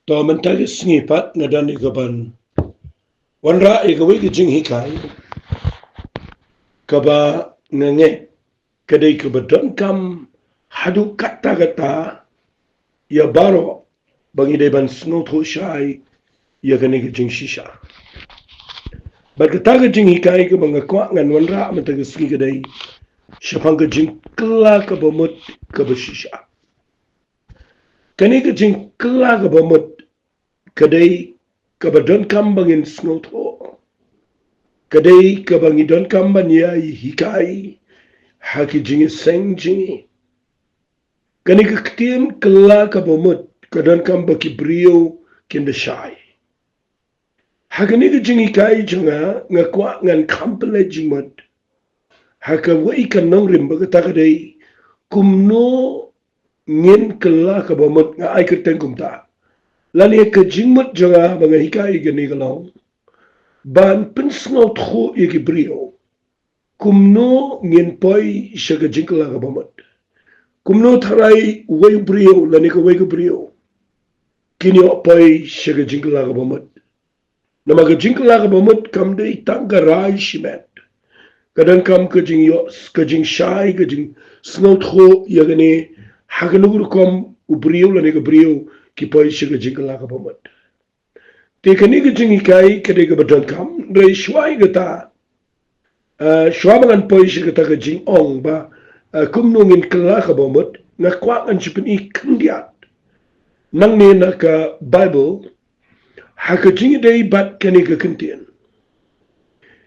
to mentagi sngipat ngadan igaban wanra igawi gijing hikai kaba ngenge kadai kabadon kam hadu kata ya baro bangi deban snow tho shai ya gani gijing shisha bagata gijing hikai ka banga kwa ngan wanra mentagi sngi kadai shapang gijing kla kabamut kabashisha kani gijing kla kabamut kadai kabadon kam bangin snow tho kadai kabangidon kam banya hikai haki jingi seng jingi kani kaktian kala kabamut kadon kam baki brio kinda shai hakani ka jingi kai junga ngakwa ngan kampele jingmat haka wai kanong rim bagata kadai kumno ngin kala kabamut nga ay kerten kumta lani ka jingmat junga mga hikai gani galong ban pensno tho yaki brio kumno ngin poi shaga jingkala kabamut kumno tharai way brio lani ka way brio kinyo poi shaga jingkala kabamut namaga jingkala kabamut kam de tanggarai shimet kadang kam kajing shai kajing snow tho yagane haganugur kom ubrio lani ka brio ki poi shaga jingkala kabamut tekani kajing ikai kadai ka badan kam rei shwai gata shwabangan poi shaga ta kajing ong ba kumnungin kala kabamut na kwa an chipin I kandiat nang ne na ka Bible haka jingi day bat kani ka kintian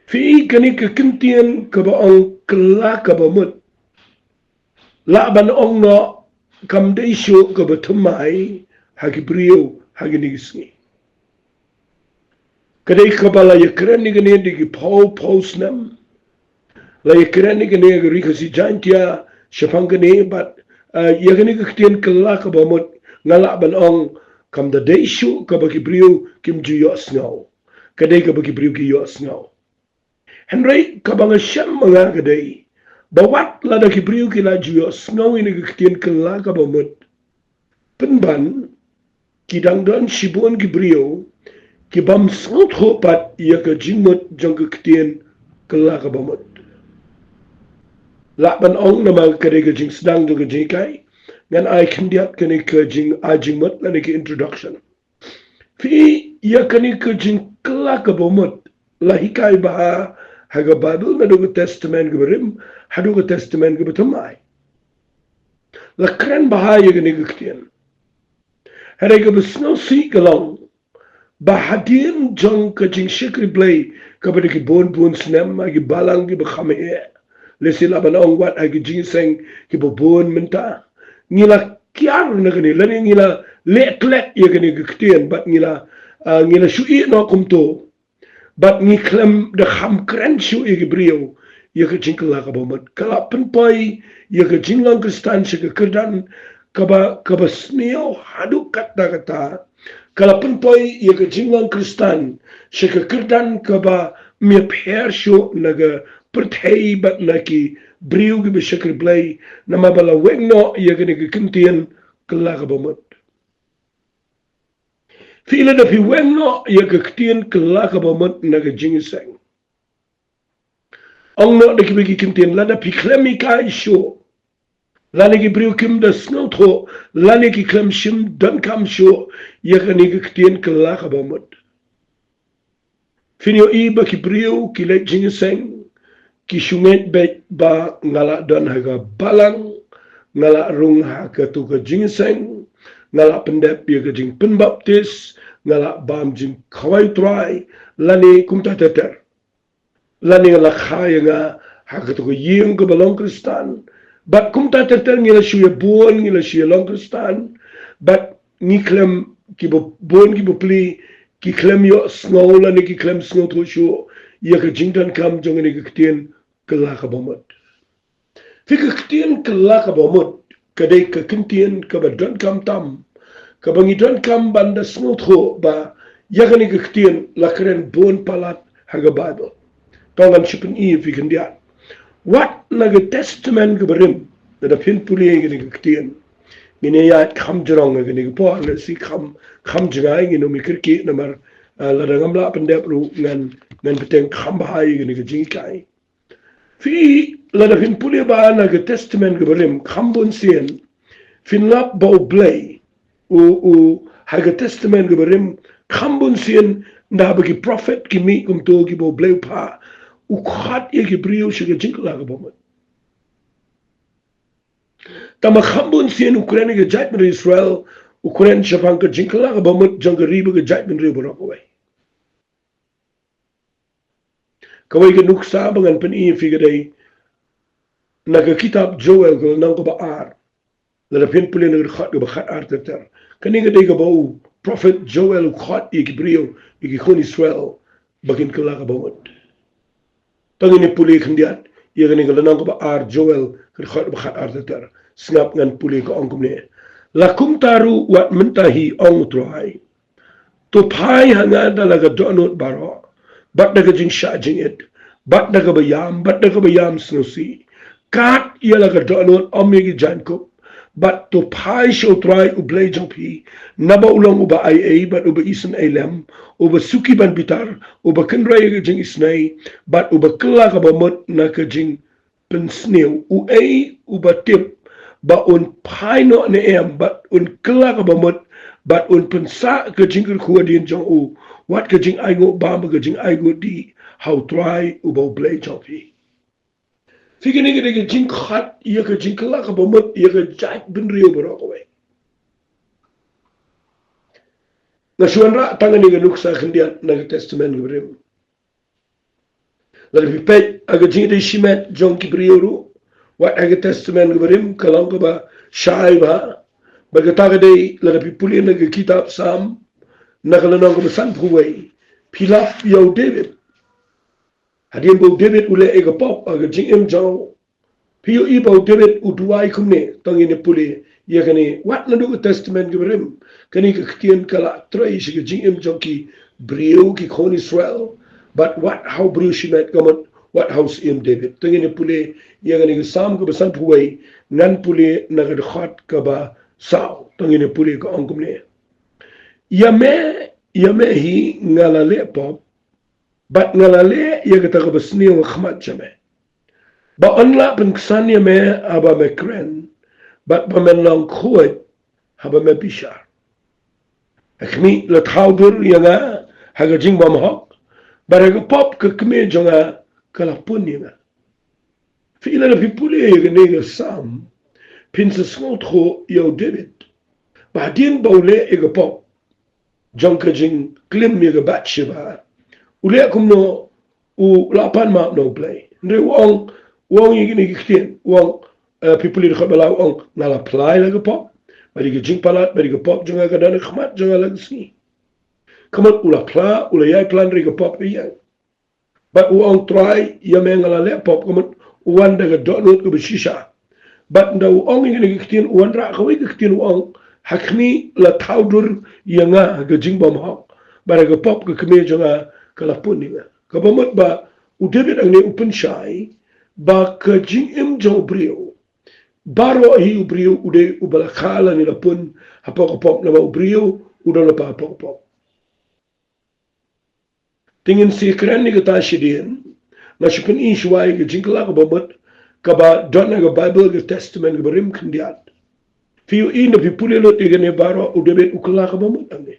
fi kani ka kintian ka ba ong kala kabamut la ban ong no kam day sho ka ba tumai haki brio haki nigisngi kadai ka ba la yakran ni gani digi pau snam la yakran ni gani agri kasi jantia shapang gani bat yagani ka kintian kala kabamut ngala ban ong kam da day shu ka ba ki brio kim ju yo snow kadai ka ba ki brio ki yo snow henry ka ba nga sham mga kadai bawat la da ki brio ki la ju yo snow ini ka kitien kala ka ba mut penban ki dangdan shibuan ki brio ki bam snot hopat ya ka jingmut jang ka kitien kala ka ba mut la ban ong na mga kadai ka jing sedang do ka jing kai ngan ai kandiat kani ka jing ajing mat lani ki introduction fi ya kani ka jing kala ka bomot la hikai baha haga Bible na dugo testament ka barim hadu ka testament ka batamai la kren baha ya kani ka ktian hada ka basno si kalong bahadin jang ka jing shikri blay ka bada ki bon snem agi balang ki bakhame lesi la banong wat agi jing seng ki bon menta ngila kiar na gani lani ngila lek ya gani gktien bat ngila shui no kumto bat ngi klem de kham kren shu ya brio ya ka jingla ka bomat kala penpai ya ka jinglang kristan shi ka kerdan kaba sneo hadu kata kala penpai ya ka jinglang kristan shi ka kerdan kaba me pher shu naga perthei bat naki brio gi beshakri blay nama bala wengno yagani gi kintian kala ka bomot fila da fi wengno yaga kitien kala ka bomot naga jingiseng ongno da ki bigi kintian la da fi klemi ka isho lani gi brio kim da snow tho lani gi klem shim dan kam sho yagani gi kitien kala ka bomot finyo iba ki brio ki le jingiseng kisunget bet ba ngala don haga balang ngala rung haga tu ka jingseng ngala pendep ya ka jing penbaptis ngala bam jing kawai try lani kumta teter lani ngala khaya nga haga tu ka yeng ka balong kristan bat kumta teter ngila shuya buon ngila shuya long kristan bat ngiklem ki bo buon ki bo pli ki klem yo snow lani ki klem snow tu shu ya ka jingdan kam jong ni ka kitien kala ka bomot fika kitien kala ka bomot kadai ka kintien ka ba don kam tam ka bangi don kam banda snot ho ba yagani ka kitien la kren bon palat haga Bible tongan shipin fi kandiat wat naga testament ka barim da pin puli ngani ka kitien Gini ya kham jerong gini po ang si kham jengai gini mikir ki namar ladang amla pendep ru ngan peteng kham bahai gini ke jingkai. Fi lada fin puli ba na ke testament ke berim kham bun sien fin lap bau blay u haga testament ke berim kham bun sien nda bagi prophet ki mi kum to ki bau blay pa u khat ye ki brio shi ke jingla ke bomat. Tama khambun sien Ukraine ke jait min Israel Ukraine Japan ke jinkala ke bomut jang ke ribu ke jait min ribu rakawai. Kawai ke nuksa bangan pen i figure na ke kitab Joel ke nang ke baar. La pin pulin ke khat ke bakhat ar ter. Kani ke dei ke bau prophet Joel khat i ke brio i ke khon Israel bakin kala ke bomut. Tangi ni puli khandiat ia ke nang ke baar Joel ke khat bakhat ar ter. Snap ngan puli ke ongkum ni. Lakum taru wat mentahi ong troai. Tu pai hanga dalaga donut baro. Bat daga jing sha jing it. Bat daga bayam snosi. Kat ia laga donut omegi jankup. Bat tu pai show try ublay jompi. Naba ulang uba ai bat uba isen elem. Uba suki ban bitar. Uba kenrai jing isnai. Bat uba kela ka bamut na ka jing pensneu. Uba tip. Ba un pai no ne em bat un kela ka bamut bat un pensa ke jingker kuwa din jong u wat ke jing aigo bamba ke jing aigo di how try u bo blay chopi figi ne ke jing khat ye ke jing kela ka bamut ye ke jait bin rio bro ko we na suanra tangani ke nuksa khendiat na ke testament ke brim la bi pe aga jing de shimet jong ki brio ru wat aga testament ke brim kalang ke ba shai ba Bagataga day la pipuli na kitab Sam nakalanong ko masan puway pilap yaw David hadin bo David ule ega pop aga jingem jaw piyo ibaw David uduay kumne tangin puli ya kani wat na do testament gibrim kani ka kitian kala tray shi jingem jaw ki brio ki kon Israel but what how brio shi met gamot what house im David tangin puli ya kani Sam ko masan puway nan puli nagadkhat ka ba sao tangine puli ko angkum ne yame hi ngalale pop bat ngalale ya kata ko basni wa khmat jame ba onla pen ksan yame aba me kren bat ba men lang khot haba me bishar akhmi la thawdur yanga haga jing bam hok baraga pop ke kme jonga kala punyanga fi ila fi puli ya ne Sam pinsa smotro yo David bahdin baule ega pop jonka jing klim mega batsheba ule kumno u lapan ma no play ndre wong yigini kiten wong people in khabala wong nala play lega pop bari ge jing palat bari ge pop jonga gadan khmat jonga lagsi kamat ula pla ula yai plan rega pop ya but wong try yamengala le pop kamat wan daga donut ko bishisha but ndaw ong ngi kitin wandra ko wi kitin ong hakni la thawdur yanga ga jingbam ha bara ga pop ga kme jonga kala puninga ka bamot ba u David ang ne open shai ba ka jing im jo brio baro hi brio ude u bala khala ni la pun hapa ko pop na ba brio u do la pa pop tingin si kran ni ga ta shidin na shipin in shwai ga jingla ga bamot kaba donna ga Bible ga Testament ga barim khandiat fiu in da pipuli lo tigane baro u David u kala ga bamut ane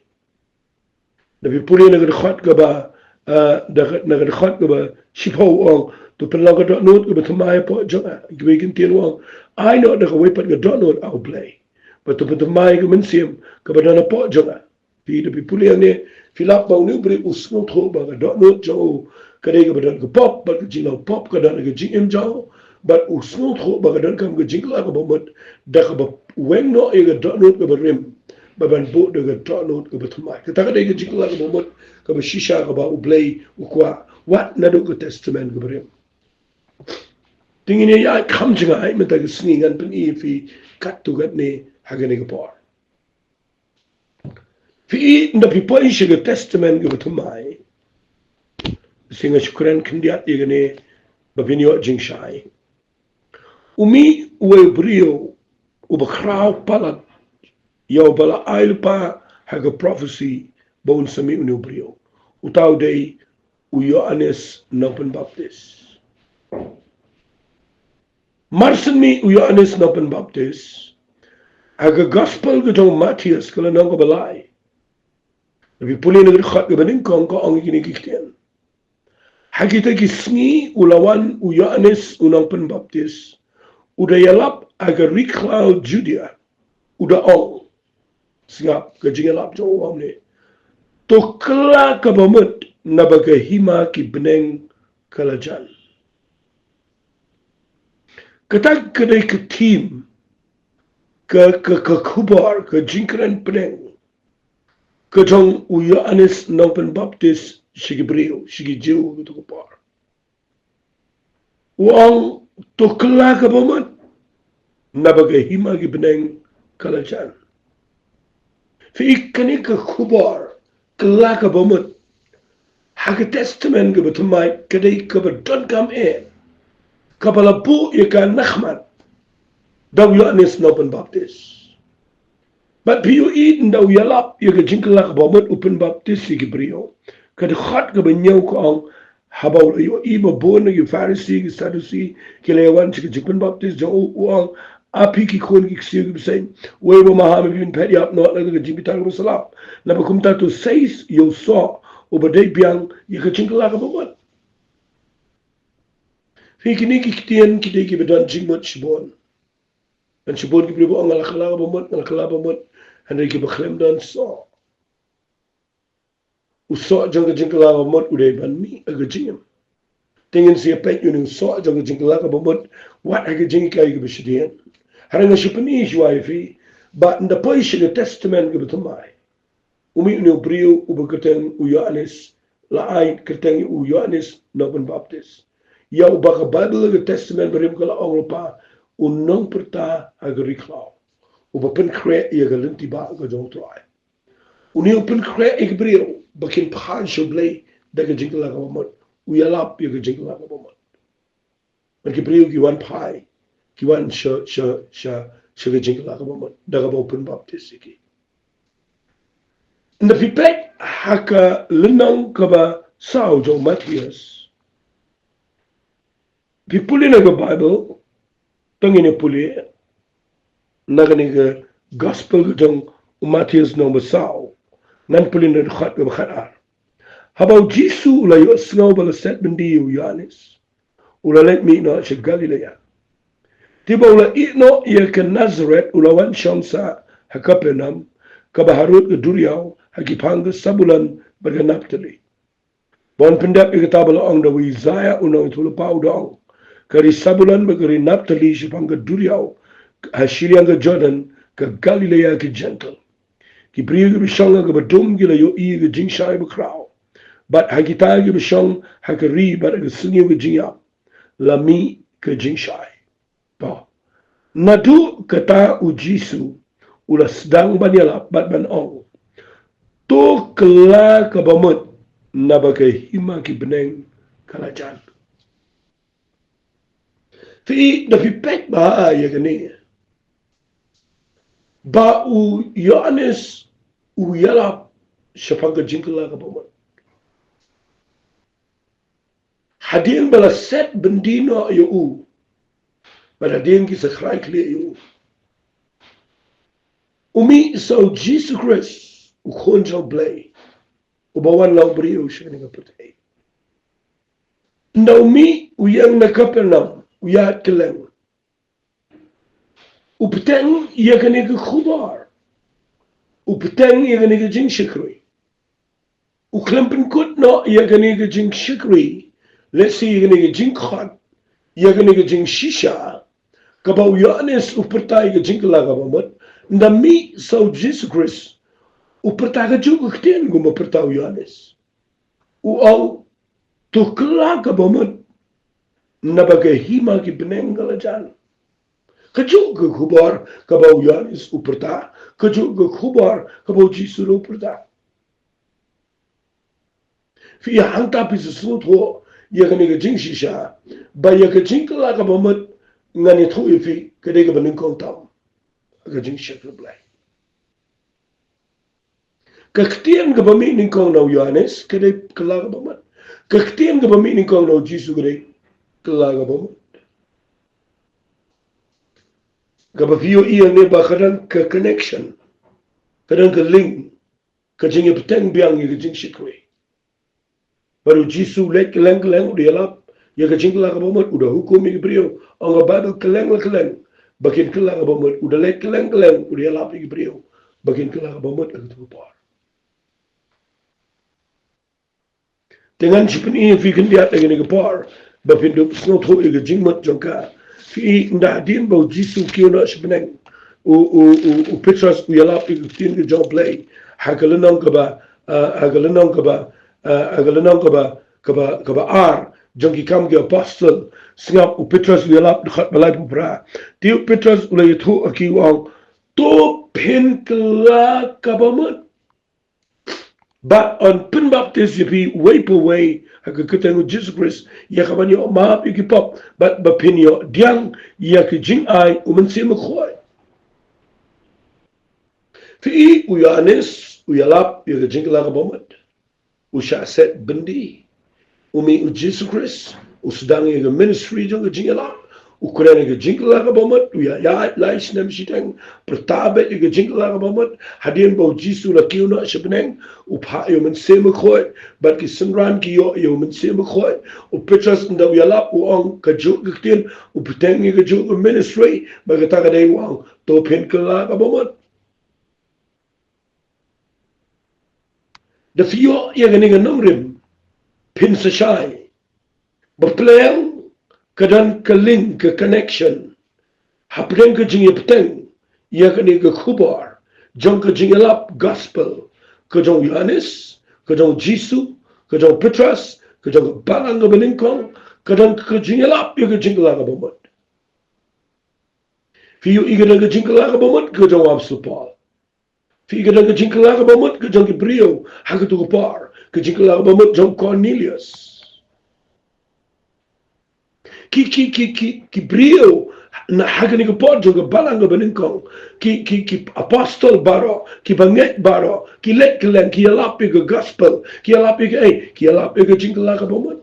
da pipuli na ga khat ga ba na ga khat ga ba shipo ong to pela ga not ga tmai po jonga gwegen tin wong I know da ga wepat ga donot au play but to tmai ga mensim ga ba na po jonga fi da pipuli ane filap ba nu bre u smot ho ba ga donot jo kare ga ba ga pop ba ga jino pop ga ga jim jo but usnot ho bagadan kam ga jingla ga bomot da ga wen no e ga donut ga rim ba ban bo da ga donut ga batma ka ta ga ga jingla ga bomot ga ba shisha ga ba ublay u kwa wat na do ga testament ga rim tingine ya kam jinga ai meta ga sningan pen e fi kat tu gat ne ha ga ne ga por fi nda pi po shi ga testament ga batma singa shukran khndiat ye ga ne ba binyo jingshai Umi uwe brio uba krau palat Yau bala ail pa haga prophecy baun sami unu brio. Utau dei u Yohanes nopen baptis. Marsen mi u Yohanes nopen baptis. Haga gospel gedong Matius kala nang balai. Tapi pulih negeri khat ke bening kong ko ang gini kiktian. Hakita kisngi ulawan u Yohanes unang penbaptis. Udah yalap agar riklau Judea. Udah ong. Singap kejingalap jo wam ni. To kela kabamut na bagahima ki beneng kalajan. Ketag kedai ke tim ke kubar ke jingkran beneng. Ketong u Yohanes nang penbaptis sigi brio sigi jiu gitu kubar. Uang to kela kabamut na bagahima ki beneng kalajan. Fi ikani ke kubar kela kabamut haka testament ke betumai kadai ke bedon kam kapala bu ika nakhmat daw Yohanes nopen baptis. But piu id daw yalap ika jingkela kabamut upen baptis si brio kad khat ke benyau ko ang habaw yo iba bon yu Pharisee ki Sadducee ki lewan si jingpen baptis jo uang api ki kon ki siyo ki bisay way mo mahami bin pedi up no la ka jingpitan ko salap na bakumta to says yo so ubaday biyang ika jingkela kabamut. Fi kini kiktian kita ki bedan jingmut shibon. Dan shibon ki pribo ang alakala kabamut handai ki bakhlem dan so. Uso jang ka jingkela kabamut uday ban mi aga jingam. Tingin siya pet yun so jang ka jingkela kabamut wat aga jingka ki bishdian. Harang shipani shwai fi ba nda poi shiga testament ki betumai. Umi unu brio ubakateng u Yohanes lain kateng u Yohanes nopen baptis. Yau baka Bible ke testament berim kala ong pa unong perta agriklau. Uba pen kre ia galinti ba ka jong try. Uni pen kre ik brio bakin phan shoblay daga jingla ka mamot. Uyalap ia ka jingla ka mamot. Man ki brio ki wan pai ki wan sha ka jingla ka mamot daga ba open baptist iki. Na pipet haka lenang ka ba sao jong Matius. Pipuli naga Bible, tangin puli naga naga gospel jong Matius no masao, nan puli na khat ka bakharar. Habaw Jisu ula yo sngaw bala set bendi yu Yohanes, ula let mi no sa Galilea. Tiba ula ino iya ka Nazareth ula wan siyang sa Hakapenam, kabaharut ka Duriyaw, hakipanga sabulan baga Naphtali. Bon pendap ikatabala ang daw Isaiah unang itulapaw daw. Kari sabulan bagari Naphtali sipang ka Duriyaw, hasiliang ka Jordan, ka Galilea ka gentle. Ki priyo ka bisyang ka badum gila yo iya ka jingshay bakraw. But hakita ka bisyang hakari bat ka sungyo ka jingya, lami ka jingshay. Pa. Nadu kata u Jisu, ula sedang banyalap bat banong. To kela kabamut, na bagahima ki beneng kalajan. Fi na pipet ba ya gani. Ba u Yohanes u yalap siya ka jingkela kabamut. Hadin bala set bendino ayo u. Bala hadin ki sa kraikli ayo u. Umi so Jesus Christ u konjal blay. Ubawan law brio siya nga patay. Naumi uyang nakapernam. Uya keleng. Upeteng iya kaniga khubar. Upeteng iya kaniga jing shikri. Uklempen kut no iya kaniga jing shikri. Let's see iya kaniga jing khat. Iya kaniga jing shisha. Kabaw Yohanes upertay ka jing kalaga mamat. Nami sa Jesus Christ. Upertay ka juga ketian gumapertaw Yohanes. Uaw tukla ka mamat. Na bagahima ki beneng kalajan. Kaju ke khubar kabaw Yohanes uperta, kaju ke khubar kabaw Jisu uperta. Fi hanta pi susut ho ya kani ka jing shisha, ba ya ka jing kala ka bamat ngani thu ifi kade ka beneng kong tam. Ka jing shakla blai. Kaktian ka pamining kong na Yohanes, kada kalaga ba man? Kaktian ka pamining kong na Jesus, kada kalaga ba man? Kapapiyo iya ne ba kadang ka connection, kadang ka link, kajing ya peteng biang ya kajing shikwe. Baru Jesus lek keleng udah lap, ya kajing kalaga ba man? Udah hukum ya brio, ang Bible keleng, bakin kalaga ba man? Udah lek keleng, udah lap ya brio, bakin kalaga ba man? Agak tu par. Dengan siapa ni fikir dia dengan kepar, bapindu snow thoi ke jingmat jangka, fi nda din bau jisu kio na sebeneng, u Petrus u yalap ke tin ke job play, hagalenang kaba ar, jangki kam ke apostle, singap u Petrus u yalap dekat balai pupra, tiu Petrus u lay thu akiwang, to pen kela kabamat. But on pin baptist you be wipe away hakakutangu Jesus Christ ya kabanyo maap ikipop but bapinyo diang ya kijing ay umansima khoy fi uyanis uyalap ya kijing la kabamat usha set bindi umi Jesus Christ usdang ya ministry jong kijing yalap ukuran ya kijing la kabamat uya ya lais nam sitang pertabe ya kijing la kabamat hadin bau Jesus la kiuna sebeneng upha yo mensema khoy bat ki sunran ki yo mensema khoy u Petrus nda yalap u ong kajuk gtin u peteng ni kajuk ministry bagata ka dai wang to pen kala ka bomot the fio ye gani ga namrim pin sa shai ba pleng kadan ka link ka connection hapren ka jing peteng ye gani ga khubar jong ka jing yalap gospel kajong Yohanes, kajong Jesus, kajong Petrus, kajong balang ng beningkong, kadang kajingalap yung kajingala ka bamot. Fiyo iga ng kajingala ka bamot, kajong Apostol Paul. Fiyo iga ng kajingala ka bamot, kajong Hebreo, hagatu kapar, kajingala ka bamot, kajong Cornelius. Ki Hebreo, na hagani ka po juga balang ka beningkong ki apostol baro ki banget baro ki let kelen ki alapi ka gospel ki alapi ka jingla ka bomot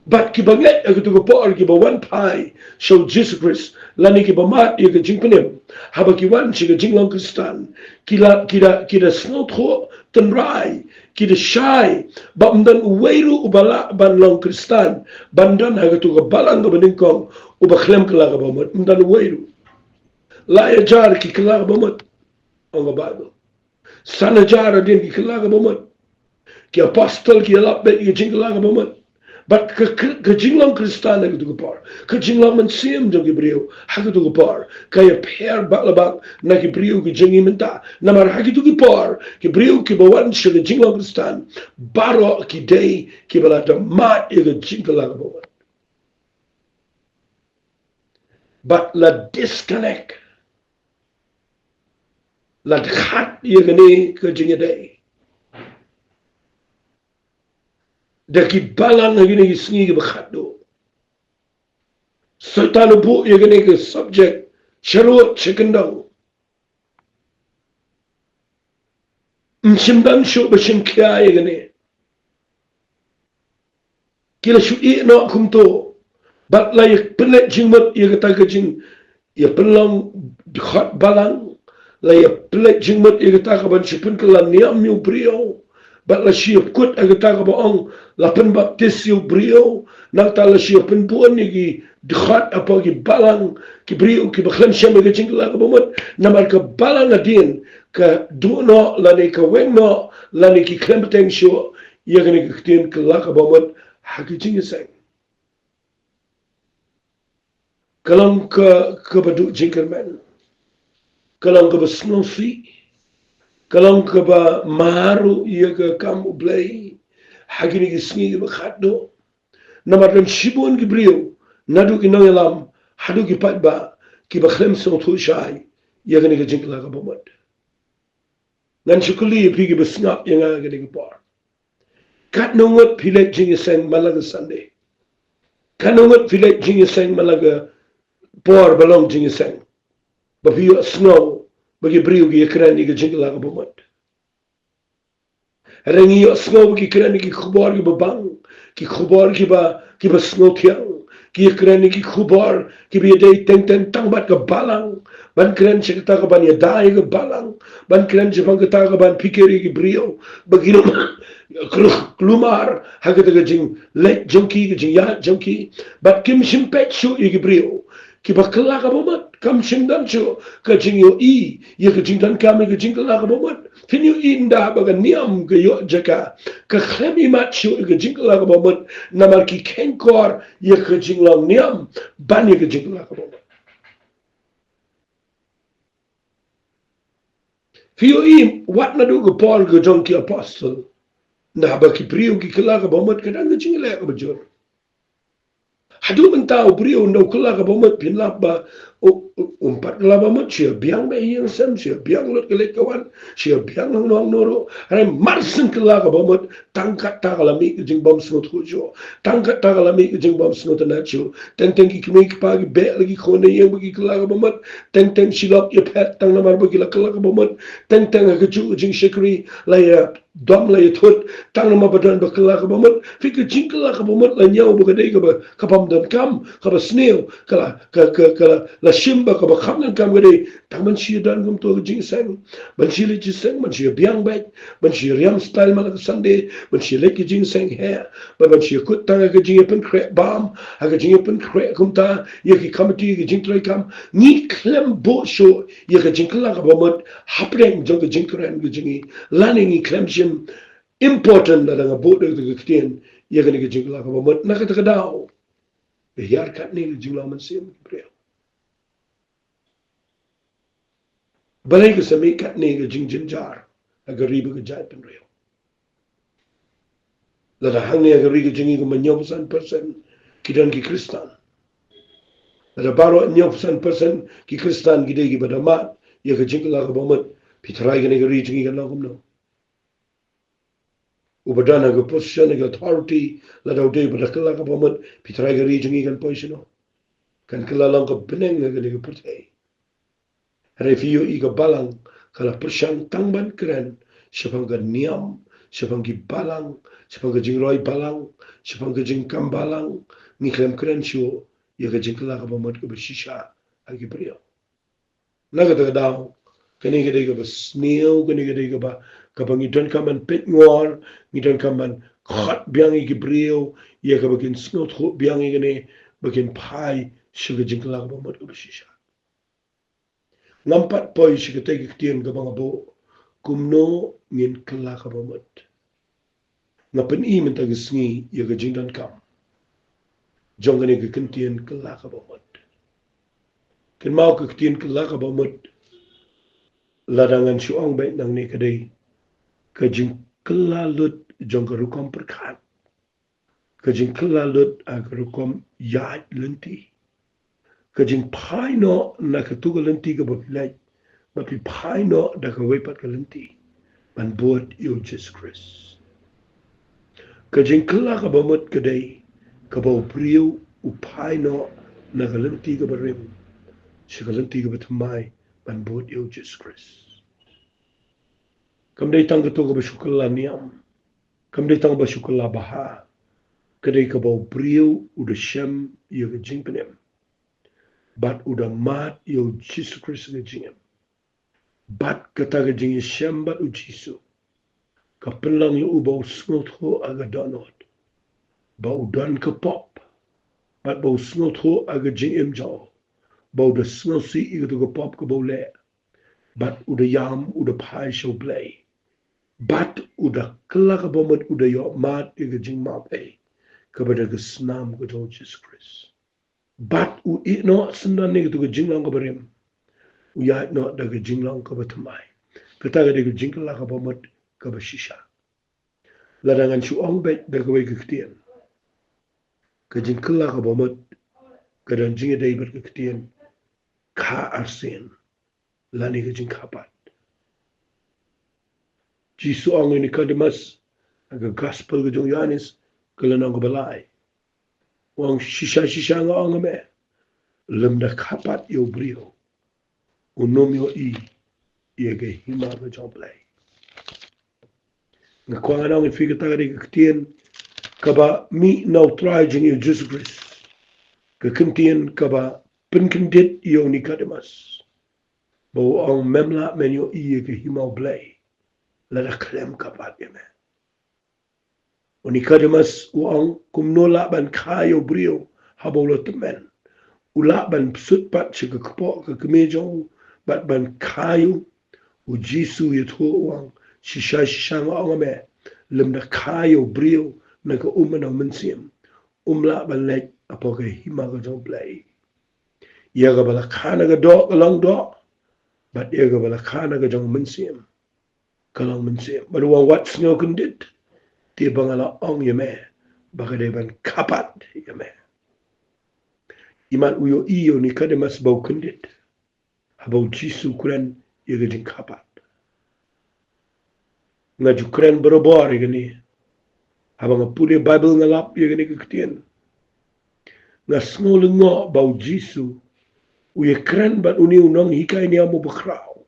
but ki banget ka tu ka po ki ba one pai show Jesus Christ lani ki ba mat ka jingpenem haba ki wan si ka jinglong kristan ki da snow tho tenrai ki da shy ba mdan uweiru ubala banlong kristan bandan ha ka tu ka balang ka beningkong ubakhlem kala ka bomot mdan uweiru la jar ki kala ka bomot ang Bible sana jar din ki kala ka bomot ki apostle ki alap bet ki jingla ka bomot but ka jinglang kristan na ka par ka jinglang man siem jong Hebreo ha ka par kaya per baklabak na Hebreo ki jingi menta na mar ha ki par Hebreo ki bawan siya ka jinglang kristan baro ki day ki balata mat ka jingla ka bomot but la disconnect la khat ye gani ka jingi day da ki balang na gini sngi ki bakhat do sultan bu ye gani ka subject sharot chikendang mshimdan shu bashim kya ye gani kila shu i no kumto bat la ye pelet jingmat ye kata ka jing ye pelang khat balang la ye pelet jingmat ye kata ka ban shipun kala niam yu brio bat la siap kut agata ka baong la pen baptis yu brio nak ta la siap pen buon ni ki dikhat apa ki balang ki brio ki bakhlem shame ka jingla ka bomot namar ka balang adin ka duno la ni ka wengno la ni ki klempteng sho ye gani ka tin ka la ka bomot haki jingisang kalang ka badu jingkerman kalang ka basnofi kalang ka ba maru iya ka kamu blay hagini ki sngi ba khatdo namadam shibon ki brio nadu ki nangalam hadu ki patba ki ba khlem so thu shai iya gani ka jingla ka bomot nan shukuli pi ki ba snap yang ga ni par kat nongot pilet jingisang malaga sunday kan nongot pilet jingisang malaga por balong jingisang ba pi snow bagi brio ki ekran ni ka jingla ka bomot Rengi yo snow ki krani ki khubor ki babang ki khubor ki ba snow tiang ki krani ki khubor ki bi dei ten tang bat ka balang ban kren chekta ka ban ya dai ka balang ban kren jepang ka ta ka ban pikeri ki brio bagino klumar hagata ka jing let jonki ka jing ya jonki bat kim shimpet shu ki brio ki ba kala ka bomat kam shingdan chu ka jing yo ye ka jing dan kam ka jing kala ka bomat Finyu inda baga niam ke yo jaka ke klemi machu ke jingla ka bomot namar ki kenkor ye ke jingla niam bani ke jingla ka bomot. Fiyo im wat na du ke Paul ke jong ki apostle na ba ki priu ki kala ka bomot ke dan ke jingla ka bajur. Hadu mentau priu no kala ka bomot pinlap ba umpat kelapa mat sia biang be yang sem sia biang lot kelek kawan sia biang nang nong noro hai marsen kelaka bomot tangkat takalami ke jing bom snot hujo tangkat takalami ke jing bom snot nacho teng ki kmi ki pagi be lagi khone yang bagi kelaka bomot teng silok ye pet tang namar bagi kelaka bomot teng ke ju jing shikri la ya dom la ya thut tang namar badan ba kelaka bomot fik jing kelaka bomot la nyau ba dei ka ba kapam dan kam ka ba snail kala la shimba ka ba khapnan kam gade tang man shi dan gum to jing sang ban shi le jing man shi biang bai ban shi riam style man ka sunday ban shi le ki jing sang he ban shi kut tang ka jing pen kre bam ha ka jing pen kre kum ta ye ki committee ki jing trai kam ni klem bo sho ye ka jing kala ka ba mat hapreng jong ka jing kran ka jing learning ni klem shim important la nga bo de ka kten ye ka ni ka jing kala ka ba mat na ka ta daw yar kat ni jing la man sim pre balai ke sami kat ni ke jing jar agar riba ke jai pen reo lada hang ni agar riba jingi ke menyom persen kidan ki kristan lada baro nyom persen ki kristan gide ki badamat ya ke jing la ke bomat pitrai ke ni ke riba jingi ke lakum no ubadana ke position ke authority lada uday badakala ke bomat pitrai ke riba jingi kan position kan kelalang ke beneng ke ni ke pertai review iga balang kala persyang tangban keren siapang ke niam siapang ke balang siapang ke jingroi balang siapang ke jingkam balang ni klem keren sio ya ke jingkala ka bamat ke bersisha agi brio naga ta daw kini ke dega besneo kini ke dega ba kapang idon kaman pet ngor idon kaman khat biang igi brio ya ke bakin snot biang igi ne bakin pai sio ke jingkala ka bamat ke bersisha nampat poi si ketai kitien ke bang abo kumno ngin kala ka bamat ngapen I mentang sngi ya ke jingdan kam jongane ke kentien kala ka bamat ken mau ke kitien kala ka bamat ladangan suang baik nang ne kadai ke jing kala lut jong ke rukom perkat ke jing kala lut ag rukom yaat lenti ke jing pai no na ke tu lenti ke bapilai bapi pai no da ke wepat ke lenti man buat you Jesus Christ. Kajing kala ka bamot kadai kabaw priyo upai no nagalenti ka barim sigalenti ka batamay man buat you Jesus Christ. Kamday tang to ka basukala niyam kamday tang basukala baha kadai kabaw priyo uda siyam iyo ka jing panim bat uda mat you Jesus Christ ka jingam bat kata ka jing siyam bat u Jesus kapelang yu ubaw sngot ho aga donot bau don ke pop bat bau sngot ho aga jing im jaw bau da sngot si iga to ke pop ke bau le bat uda yam uda pai show play bat uda kela ke bomat uda yo mat iga jing map kepada ke snam ke Jesus Christ bat u no sendan ni to ke jing lang ke berim u ya no da ke jing lang ke betamai kata ke jing kela ke bomat ke besisha ladangan suang bet da ke ketien kajing kela ka bomat kadan jinga dai ber ketien ka arsen lani kajing kapat jisu ang ni kadamas aga gospel ga jong Yohanes kala nang balai wang shisha nga ang me lem da kapat yo brio unom yo I ye ge hima ga jong play Ngakuang anong ifigata ni kaktian kaba mi nautrai jing yu Jesus Christ. Kakentian kaba penkendit yo Nicodemus. Bau ang memla menyo iya ke himau blay. Lada klem kapat ya men. O Nicodemus uang kumnola ban kayo brio habau lo temen. Ula ban sutpat siya kakapok kakamejong bat ban kayo u Jisu yito uang shisha nga ang me. Lem na kayo brio na ka umanaw mensim. Umla ban lek apo ke hima ka jong blay. Ia ka bala kana ka do kalang do. But ia ka bala kana ka jong mensim. Kalang mensim. Baluang wat snyo kundit. Ti bangala ong yame. Baka de ban kapat yame. Iman uyo iyo ni Nicodemus bau kundit. Habau Jisu kuran ia ka jing kapat. Ngaju kuran berobor ia ni. Habang nga puli Bible ngalap ia ka ni kaktian. Nga sngo bau Jisu. Uye kren bat uni unong hikai ni amo bakraw.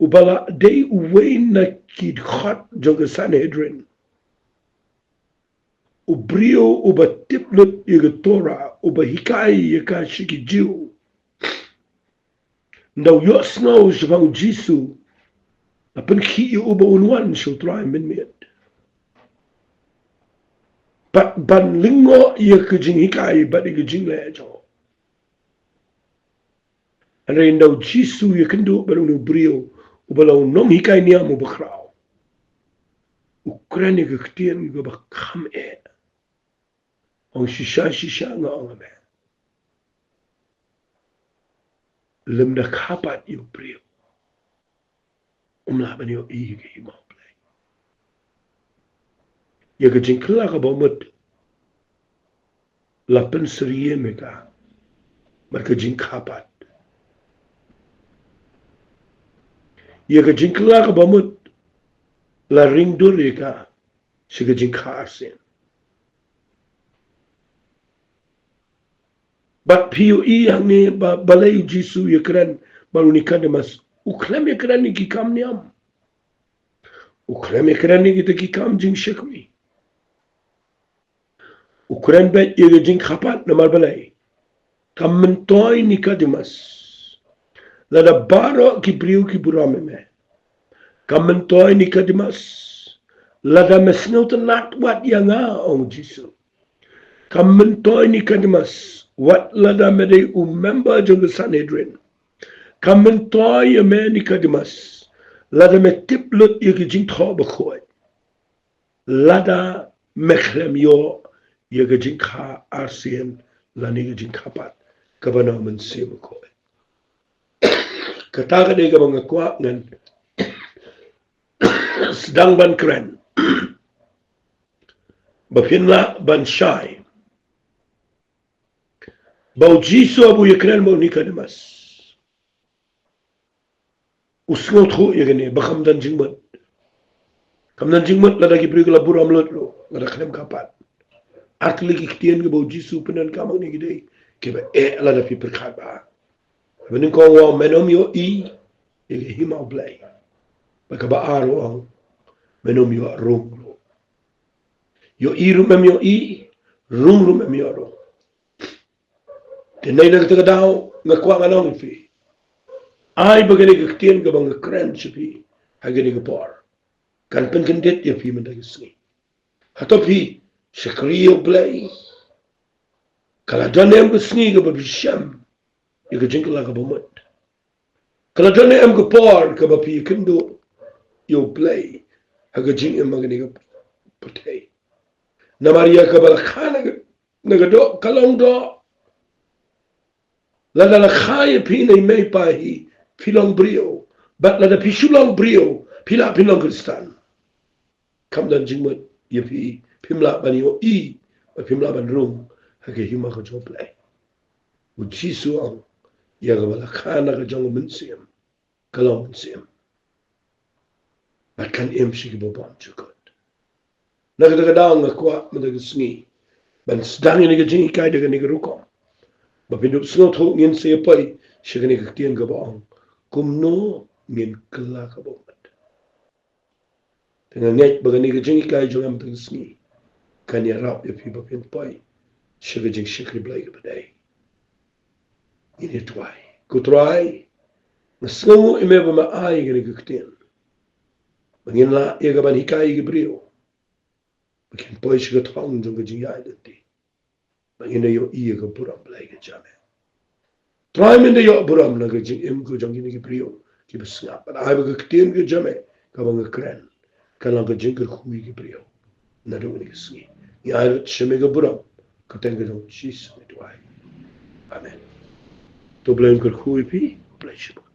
Ubala day uwe na kid hot joga Sanhedrin. Ubrio uba tiplut yaga Torah uba hikai yaka shiki Jew. Ndaw yosno shabang Jisu. Apan ki uba unwan shall try minmit. Pat ban lingo yaka jing hikai bat yaka jing lejo. Anay ndaw Jisu yakendo balunu brio ubalaw nong hikai niya mo bakraw. Ukran yaka ktiyan yaka bakam Ang shisha nga ang ame. Lem na kapat yung priyo. Umlaban yung ihi ka himaw play. Yaga jingkla ka bomot. Lapan seriye me ka. Marka jing kapat. Yaga jingkla ka bomot. La ring dure ka. Siga jing kaasin. But PUE yang ni balay Jisu yakran baru Nicodemus. Uklam yakran ni kikam niam. Uklam yakran ni kita kikam jing syakmi. Ukran bet yaga jing kapat namar balay. Kam mentoy Nicodemus. Lada baro ki priu ki burame me. Kam mentoy Nicodemus. Lada mesnau tenat wat yang ong Jisu. Kam mentoy Nicodemus. Wat lada mede member jong Sanhedrin. Kamen toy ya me Nicodemus. Lada me tiplut ya jing tho bakoy. Lada mekhlem yo ya jing kha arsien lani jing kapat. Kabana men se bakoy. Kata ka de ka mga kwa ngan sedang ban keren. Bafinla ban shy. Bau Jisu abu yakran bau Nicodemus. Usngo tho yagane bakam dan jingmat. Kam dan jingmat lada ki prigla buram lot lo lada khlem kapat. Atli ki ktian ke bau Jisu penan kamang ni gidei ke ba lada fi perkhat ba. Benin ko wa menom yo yage himau blay. Baka ba aro ang menom yo rum lo. Yo rumem yo rum em yo rum. Tenay na kita daw ngakuha nga nang fi. Ay bagani kaktiyan ka bang kren sipi hagani ka par. Kan penkendit ya fi mandagisni. Hato fi shakriyo play. Kala janem ka sni ka babisham. Ya ka jinkala ka bamut. Kala janem ka par ka bapi kendo yo play. Haga jing magani ka patay. Na Maria ka balakana nagado kalong do. Lada la kaya pina may pahi pilong brio, but lada pisulang brio pila pilong kristan. Kam dan jingmut yapi pimla ban yo pimla ban rum hake hima ko joplay. Ujisu ang yaga wala kana ka jong mensiam kalong mensiam. At kan shiki bobam jukot. Nagadagadaw nga kwa madagasngi. Ban sedangin ni ka jingi kaya daga ni ka rukom. Bapindup sengot ho ngin saya pai syagani kaktian ka baong kumno ngin kela ka baong. Dengan ngai bagani ke jengi kai jong am tengsi. Kan ya rap ya pi bapen poi. Shiga jing shikri blai ke badai. Ini tuai. Ku tuai. Ngesengu ime ba ma ai gani ke ketien. Bangin la ya gaban hikai ke brio. Bakin poi shiga tuang jong ke jing ai denti. Bangin yo iya ke buram blai ke jame. Tuai mende yo buram na ke jing im ku jong ini ke brio. Ki besngap. But ai ba ke ketien ke jame. Kabang ke keren. Kan lang ke jing ke hui ke brio. Nadu ini ke sengi. Ya ai shime ke buram. Kateng ke jong chis me tuai. Amen. To blame ke hui pi. Blai shibu.